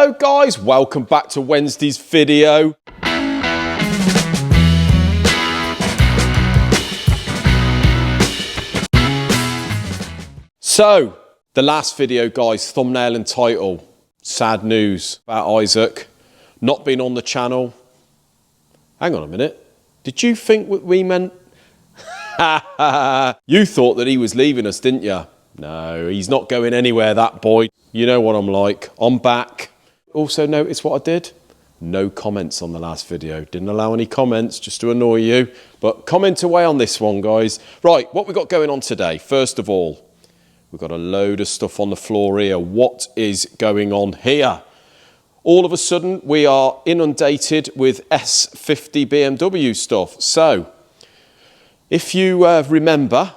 Hello guys, welcome back to Wednesday's video. So, the last video guys, thumbnail and title, sad news about Isaac, not being on the channel. Hang on a minute, did you think what we meant? You thought that he was leaving us, didn't you? No, he's not going anywhere, that boy. You know what I'm like, I'm back. Also notice what I did? No comments on the last video. Didn't allow any comments, just to annoy you. But comment away on this one, guys. Right, what we got going on today? First of all, we've got a load of stuff on the floor here. What is going on here? All of a sudden, we are inundated with S50 BMW stuff. So, if you remember,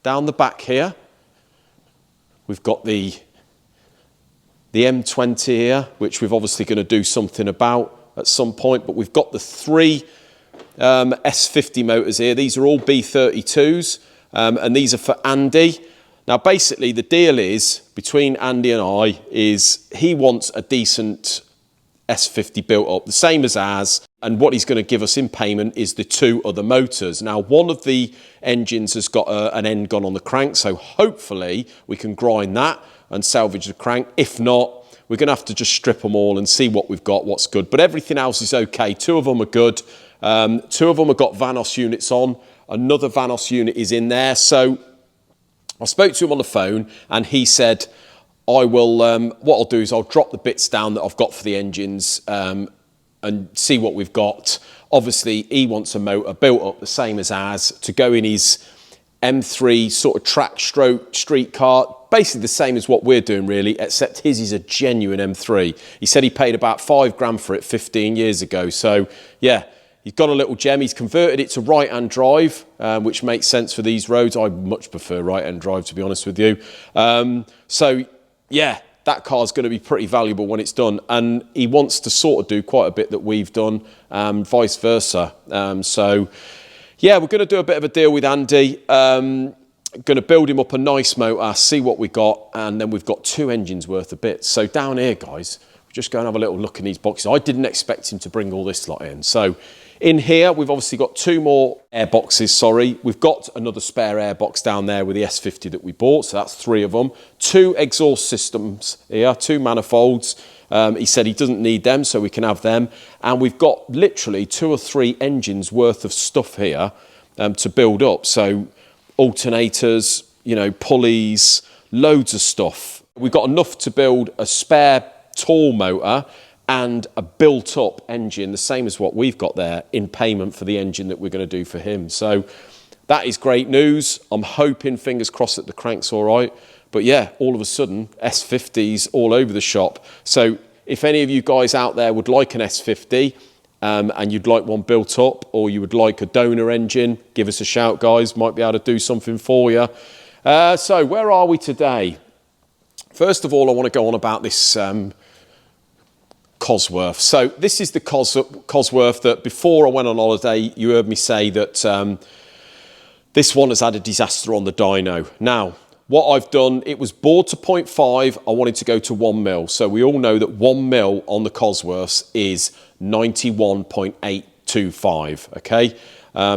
down the back here, we've got the M20 here, which we're obviously going to do something about at some point, but we've got the three S50 motors here. These are all B32s, and these are for Andy. Now, basically, the deal is, between Andy and I, is he wants a decent S50 built up, the same as ours, and what he's going to give us in payment is the two other motors. Now, one of the engines has got an end gun on the crank, so hopefully we can grind that and salvage the crank. If not, we're going to have to just strip them all and see what we've got, what's good. But everything else is okay. Two of them are good. Two of them have got Vanos units on. Another Vanos unit is in there. So I spoke to him on the phone and he said, I will, what I'll do is I'll drop the bits down that I've got for the engines and see what we've got. Obviously, he wants a motor built up the same as ours to go in his M3 sort of track stroke street car, basically the same as what we're doing really, except his is a genuine M3. He said he paid about 5 grand for it 15 years ago. So yeah, he's got a little gem. He's converted it to right-hand drive, which makes sense for these roads. I much prefer right-hand drive, to be honest with you. So yeah, that car's going to be pretty valuable when it's done. And he wants to sort of do quite a bit that we've done, vice versa. So yeah, we're going to do a bit of a deal with Andy. Going to build him up a nice motor, see what we got, and then we've got 2 engines worth of bits. So down here, guys, we're just going to have a little look in these boxes. I didn't expect him to bring all this lot in. So in here, we've obviously got 2 more air boxes, sorry. We've got another spare air box down there with the S50 that we bought, so that's 3 of them. 2 exhaust systems here, 2 manifolds. He said he doesn't need them, so we can have them. And we've got literally 2 or 3 engines worth of stuff here to build up. So alternators, you know, pulleys, loads of stuff. We've got enough to build a spare tall motor and a built-up engine, the same as what we've got there, in payment for the engine that we're going to do for him. So that is great news. I'm hoping, fingers crossed, that the crank's all right. But yeah, all of a sudden, S50s all over the shop. So if any of you guys out there would like an S50 and you'd like one built up, or you would like a donor engine, give us a shout, guys. Might be able to do something for you. So where are we today? First of all, I want to go on about this Cosworth. So this is the Cosworth that before I went on holiday, you heard me say that this one has had a disaster on the dyno. Now, what I've done, it was bored to 0.5, I wanted to go to 1 mil. So we all know that 1 mil on the Cosworths is 91.825, okay?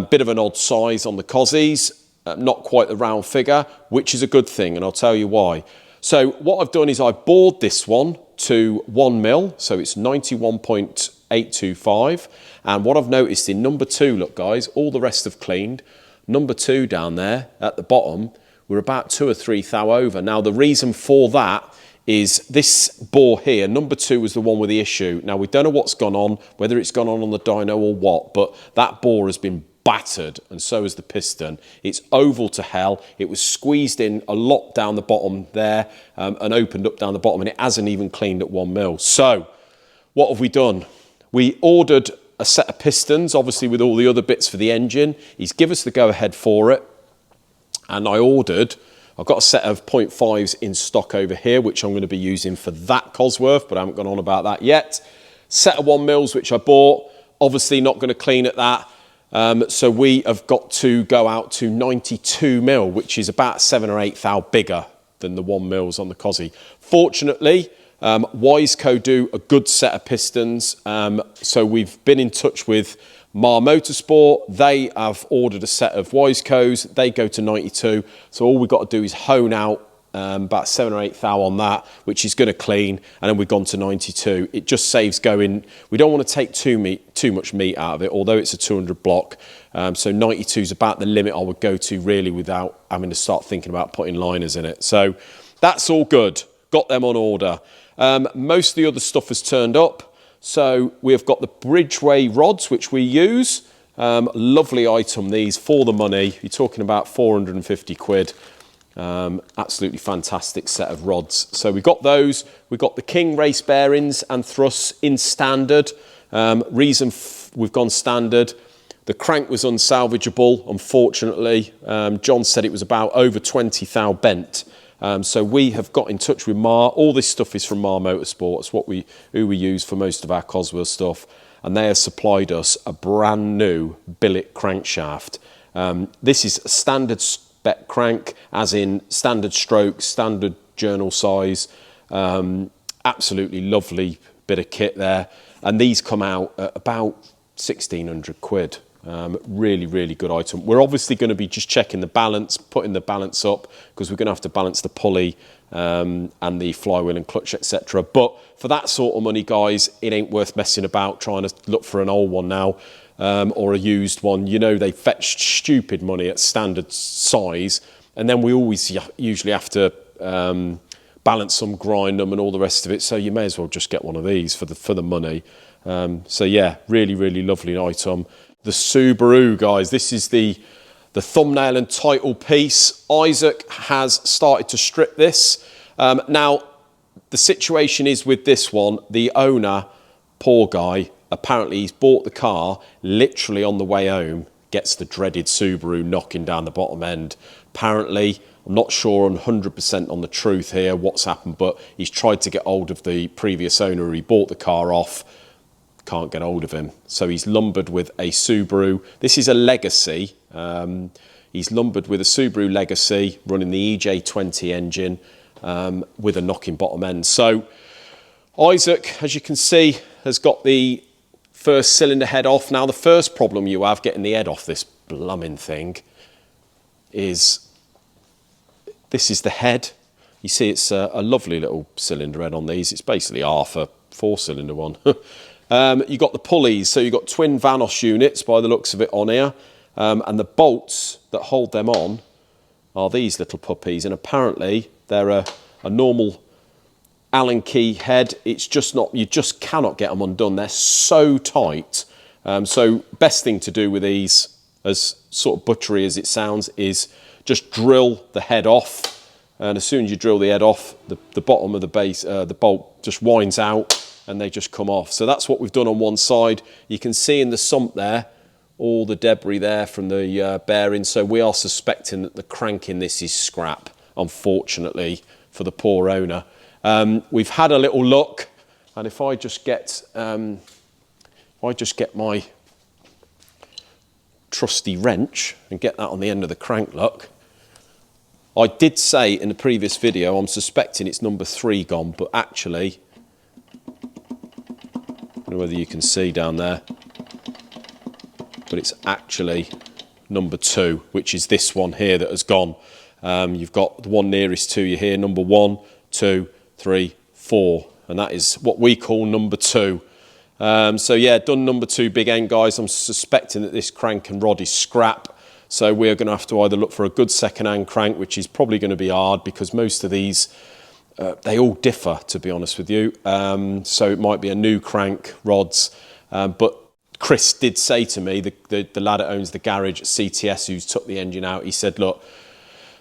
Bit of an odd size on the Cosies, not quite the round figure, which is a good thing, and I'll tell you why. So what I've done is I've bored this one to 1 mil, so it's 91.825. And what I've noticed in number 2, look guys, all the rest have cleaned. Number 2 down there at the bottom, we're about 2 or 3 thou over. Now, the reason for that is this bore here, number 2 was the one with the issue. Now, we don't know what's gone on, whether it's gone on the dyno or what, but that bore has been battered, and so is the piston. It's oval to hell. It was squeezed in a lot down the bottom there and opened up down the bottom, and it hasn't even cleaned at 1 mil. So, what have we done? We ordered a set of pistons, obviously with all the other bits for the engine. He's given us the go-ahead for it. And I've got a set of 0.5s in stock over here, which I'm going to be using for that Cosworth, but I haven't gone on about that yet. Set of 1 mils, which I bought, obviously not going to clean at that. So we have got to go out to 92 mil, which is about 7 or 8 thou bigger than the 1 mils on the Cosy. Fortunately, Wiseco do a good set of pistons. So we've been in touch with Mar Motorsport. They have ordered a set of Wisecos. They go to 92. So all we've got to do is hone out about 7 or 8 thou on that, which is going to clean, and then we've gone to 92. It just saves going. We don't want to take too much meat out of it, although it's a 200 block. So 92 is about the limit I would go to really without having to start thinking about putting liners in it. So that's all good. Got them on order. Most of the other stuff has turned up. So we've got the Bridgeway rods, which we use. Lovely item, these, for the money. You're talking about 450 quid. Absolutely fantastic set of rods. So we've got those. We've got the King race bearings and thrusts in standard. Reason we've gone standard, the crank was unsalvageable, unfortunately. John said it was about over 20 thou bent. So we have got in touch with Mar. All this stuff is from Mar Motorsport. It's who we use for most of our Cosworth stuff. And they have supplied us a brand new billet crankshaft. This is a standard spec crank, as in standard stroke, standard journal size. Absolutely lovely bit of kit there. And these come out at about 1,600 quid. Really, really good item. We're obviously going to be just checking the balance, putting the balance up, because we're going to have to balance the pulley and the flywheel and clutch, etc. But for that sort of money, guys, it ain't worth messing about trying to look for an old one now or a used one. You know, they fetch stupid money at standard size, and then we always usually have to balance them, grind them, and all the rest of it. So you may as well just get one of these for the money. So yeah, really, really lovely item. The Subaru, guys, this is the thumbnail and title piece. Isaac has started to strip this. Now, the situation is with this one, the owner, poor guy, apparently he's bought the car, literally on the way home, gets the dreaded Subaru knocking down the bottom end. Apparently, I'm not sure 100% on the truth here, what's happened, but he's tried to get hold of the previous owner who he bought the car off. Can't get hold of him. So he's lumbered with a Subaru. This is a Legacy. He's lumbered with a Subaru Legacy running the EJ20 engine with a knocking bottom end. So Isaac, as you can see, has got the first cylinder head off. Now, the first problem you have getting the head off this blooming thing is this is the head. You see it's a lovely little cylinder head on these. It's basically half a 4-cylinder one. You got the pulleys, so you've got twin Vanos units by the looks of it on here, and the bolts that hold them on are these little puppies, and apparently they're a normal Allen key head. It's just not, you just cannot get them undone. They're so tight. So best thing to do with these, as sort of butchery as it sounds, is just drill the head off, and as soon as you drill the head off, the bottom of the base, the bolt just winds out, and they just come off. So that's what we've done on one side. You can see in the sump there, all the debris there from the bearing. So we are suspecting that the crank in this is scrap, unfortunately, for the poor owner. We've had a little look, and if I just get my trusty wrench and get that on the end of the crank look. I did say in the previous video, I'm suspecting it's number 3 gone, but actually, I don't know whether you can see down there, but it's actually number 2, which is this one here that has gone. You've got the one nearest to you here, number 1, 2, 3, 4, and that is what we call number 2. So yeah, done number 2 big end, guys. I'm suspecting that this crank and rod is scrap, so we're going to have to either look for a good second-hand crank, which is probably going to be hard because most of these they all differ, to be honest with you. So it might be a new crank, rods. But Chris did say to me, the lad that owns the garage at CTS who's took the engine out, he said, look,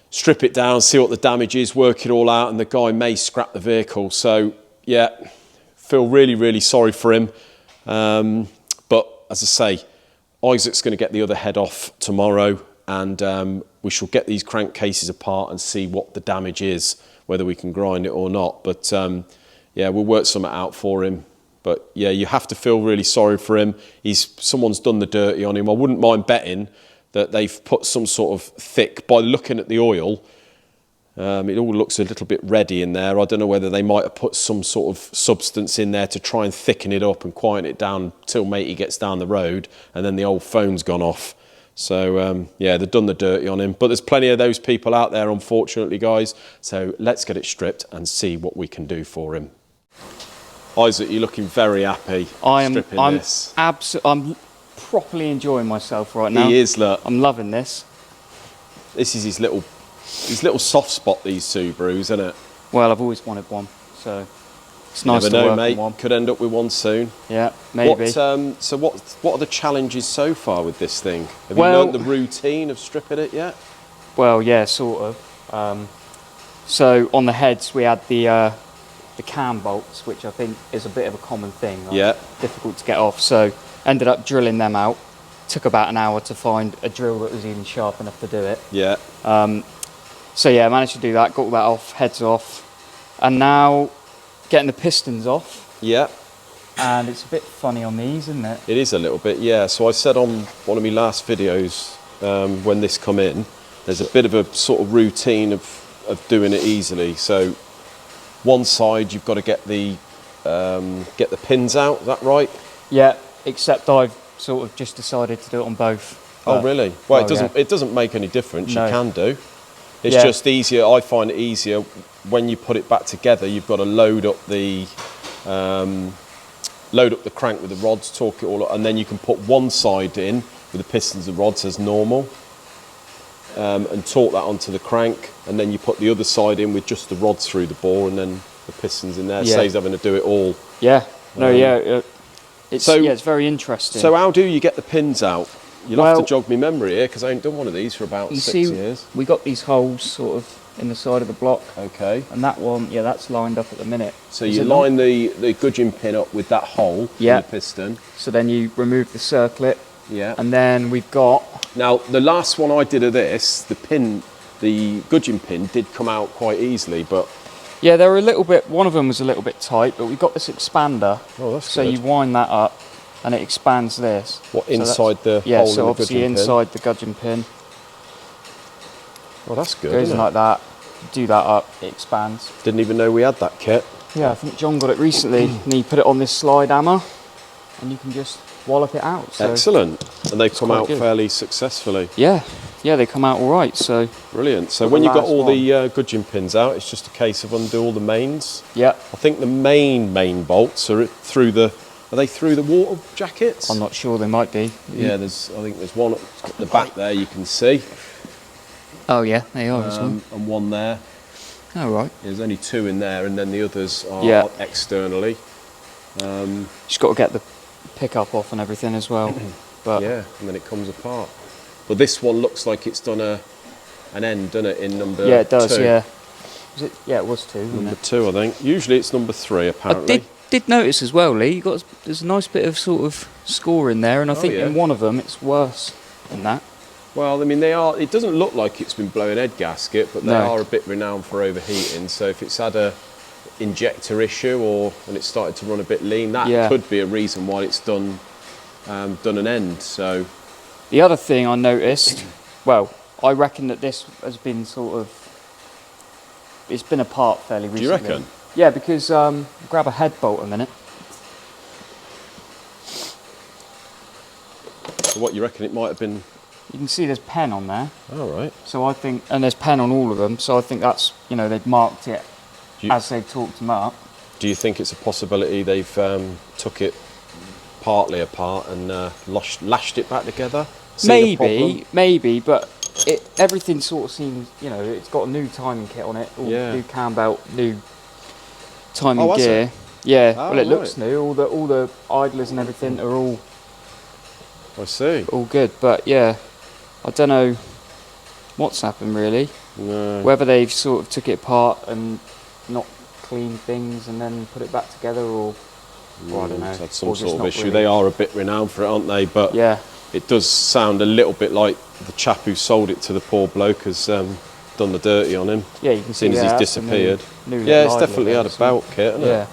strip it down, see what the damage is, work it all out, and the guy may scrap the vehicle. So, yeah, feel really, really sorry for him. But as I say, Isaac's going to get the other head off tomorrow, and we shall get these crankcases apart and see what the damage is, whether we can grind it or not. But yeah, we'll work something out for him. But yeah, you have to feel really sorry for him. Someone's done the dirty on him. I wouldn't mind betting that they've put some sort of thick, by looking at the oil, It all looks a little bit reddy in there. I don't know whether they might have put some sort of substance in there to try and thicken it up and quieten it down till matey gets down the road, and then the old phone's gone off. So, yeah, they've done the dirty on him. But there's plenty of those people out there, unfortunately, guys. So let's get it stripped and see what we can do for him. Isaac, you're looking very happy stripping this. I'm properly enjoying myself right now. He is, look. I'm loving this. This is his little soft spot, these Subarus, isn't it? Well, I've always wanted one, so it's nice to Never know, work mate. on one. Could end up with one soon. Yeah, maybe. So what are the challenges so far with this thing? Have you learnt the routine of stripping it yet? Well, yeah, sort of. So on the heads we had the cam bolts, which I think is a bit of a common thing. Yeah. Difficult to get off. So ended up drilling them out. Took about an hour to find a drill that was even sharp enough to do it. Yeah. So yeah, I managed to do that. Got all that off, heads off, and now getting the pistons off. Yeah. And it's a bit funny on these, isn't it? It is a little bit, yeah. So I said on one of my last videos when this come in, there's a bit of a sort of routine of doing it easily. So one side you've got to get the pins out. Is that right? Yeah. Except I've sort of just decided to do it on both. Oh really? Well, it doesn't make any difference. No. You can do. It's just easier. I find it easier when you put it back together. You've got to load up the crank with the rods, torque it all up, and then you can put one side in with the pistons and rods as normal, and torque that onto the crank, and then you put the other side in with just the rods through the bore, and then the pistons in there. It saves having to do it all. Yeah. No. It's very interesting. So how do you get the pins out? You'll have to jog me memory here, because I ain't done one of these for about 6 years. We got these holes sort of in the side of the block. Okay. And that one, that's lined up at the minute. So you line the gudgeon pin up with that hole in the piston. So then you remove the circlip. Yeah. And then we've got... Now, the last one I did of this, the gudgeon pin did come out quite easily, but... Yeah, they were a little bit... One of them was a little bit tight, but we've got this expander. Oh, that's so good. you wind that up, and it expands this. What, inside the hole in the gudgeon pin? Yeah, so obviously inside the gudgeon pin. Well, that's good, Goes in like that. Do that up, it expands. Didn't even know we had that kit. Yeah, I think John got it recently, and he put it on this slide hammer, and you can just wallop it out. So excellent. And they've come out good. fairly successfully. Yeah, they come out all right. So brilliant. So when you've got all the gudgeon pins out, it's just a case of undo all the mains. Yeah. I think the main bolts are through the... Are they through the water jackets? I'm not sure, they might be. Yeah, I think there's one at the back there you can see. Oh yeah, they are as well. And one there. Oh right. There's only 2 in there, and then the others are externally. Just got to get the pickup off and everything as well. But yeah, and then it comes apart. But this one looks like it's done an end, doesn't it, in number 2? Yeah, it does, yeah. Was it? Yeah, it was 2, wasn't Number it? 2, I think. Usually it's number 3, apparently. I did notice as well, Lee, there's a nice bit of sort of score in there, and I think in one of them it's worse than that. Well, I mean, it doesn't look like it's been blowing head gasket, but they are a bit renowned for overheating. So if it's had a injector issue and it's started to run a bit lean, that could be a reason why it's done an end. So the other thing I noticed, well, I reckon that this has been it's been apart fairly recently. Do you reckon? Yeah, because grab a head bolt a minute. So what, you reckon it might have been? You can see there's pen on there. All right. So I think, and there's pen on all of them, so I think that's, they've marked it as they've talked them up. Do you think it's a possibility they've took it partly apart and lashed it back together? Maybe, but everything sort of seems, it's got a new timing kit on it, new cam belt, new timing gear. Yeah, well, it looks new. All the idlers and everything are all. I see. All good, but yeah, I don't know what's happened really. No. Whether they've sort of took it apart and not cleaned things and then put it back together, or I don't know. It's had some sort of issue. Really. They are a bit renowned for it, aren't they? But yeah, it does sound a little bit like the chap who sold it to the poor bloke has done the dirty on him. Yeah, you can see as he's disappeared. New it's definitely had a belt kit, hasn't it?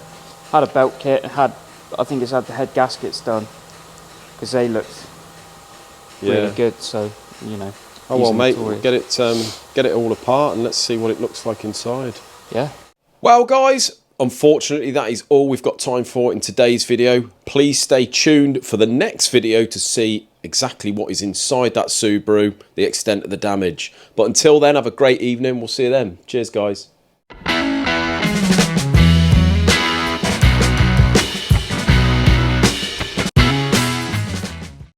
Had a belt kit. I think it's had the head gaskets done because they looked really good. So Oh well, mate, we'll get it all apart and let's see what it looks like inside. Yeah. Well, guys, unfortunately, that is all we've got time for in today's video. Please stay tuned for the next video to see exactly what is inside that Subaru, the extent of the damage. But until then, have a great evening. We'll see you then. Cheers, guys.